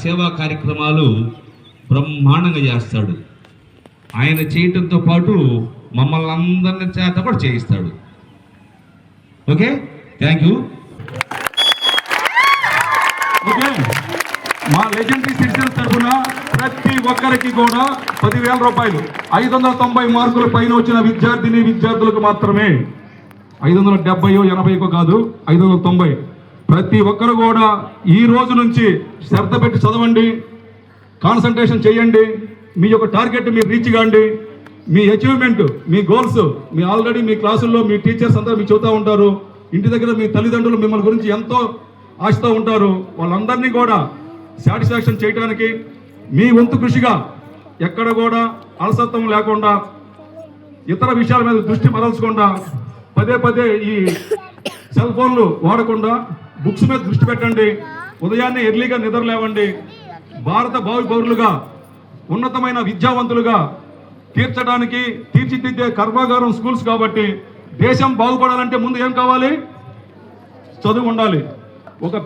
సేవా కార్యక్రమాలు బ్రహ్మాండంగా చేస్తాడు. ఆయన చేయటంతో పాటు మమ్మల్ని అందరిని చేత కూడా చేయిస్తాడు. Okay, thank you. ఓకే, మా లెజెండరీ సిటిజన్స్ తరఫున ప్రతి ఒక్కరికి కూడా 10,000 రూపాయలు. 590 మార్కుల పైన వచ్చిన విద్యార్థులకు మాత్రమే, 570 80 కాదు, 590. ప్రతి ఒక్కరు కూడా ఈ రోజు నుంచి శ్రద్ధ పెట్టి చదవండి, కాన్సన్ట్రేషన్ చేయండి. మీ యొక్క టార్గెట్ మీరు రీచ్ కాండి. మీ అచీవ్మెంట్, మీ గోల్స్, మీ ఆల్రెడీ మీ క్లాసుల్లో మీ టీచర్స్ అందరూ మీకు చెబుతూ ఉంటారు. ఇంటి దగ్గర మీ తల్లిదండ్రులు మిమ్మల్ని గురించి ఎంతో ఆశతో ఉంటారు. వాళ్ళందరినీ కూడా సాటిస్ఫాక్షన్ చేయడానికి మీ వంతు కృషిగా ఎక్కడ కూడా అలసత్వం లేకుండా, ఇతర విషయాల మీద దృష్టి మరల్చకుండా, పదే ఈ సెల్ ఫోన్లు వాడకుండా బుక్స్ మీద దృష్టి పెట్టండి. ఉదయాన్నే ఎర్లీగా నిద్ర లేవండి. భారత భావి పౌరులుగా, ఉన్నతమైన విద్యావంతులుగా తీర్చిదిద్దే కర్మాగారం స్కూల్స్ కాబట్టి దేశం బాగుపడాలంటే ముందు ఏం కావాలి? చదువు ఉండాలి. ఒక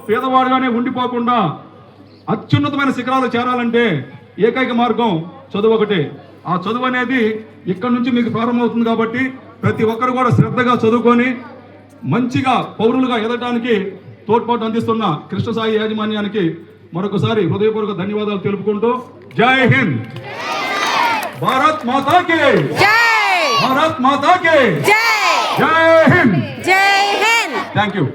పేదవాడుగానే ఉండిపోకుండా అత్యున్నతమైన శిఖరాలు చేరాలంటే ఏకైక మార్గం చదువు ఒకటే. ఆ చదువు అనేది ఇక్కడ నుంచి మీకు ప్రారంభమవుతుంది కాబట్టి ప్రతి ఒక్కరు కూడా శ్రద్ధగా చదువుకొని మంచిగా పౌరులుగా ఎదగడానికి తోడ్పాటు అందిస్తున్న కృష్ణసాయి యాజమాన్యానికి మరొకసారి హృదయపూర్వక ధన్యవాదాలు తెలుపుకుంటూ జై హింద్, భారత్ మాతా కి జై, భారత్ మాతా కి జై, జై హింద్, జై హింద్. Thank you.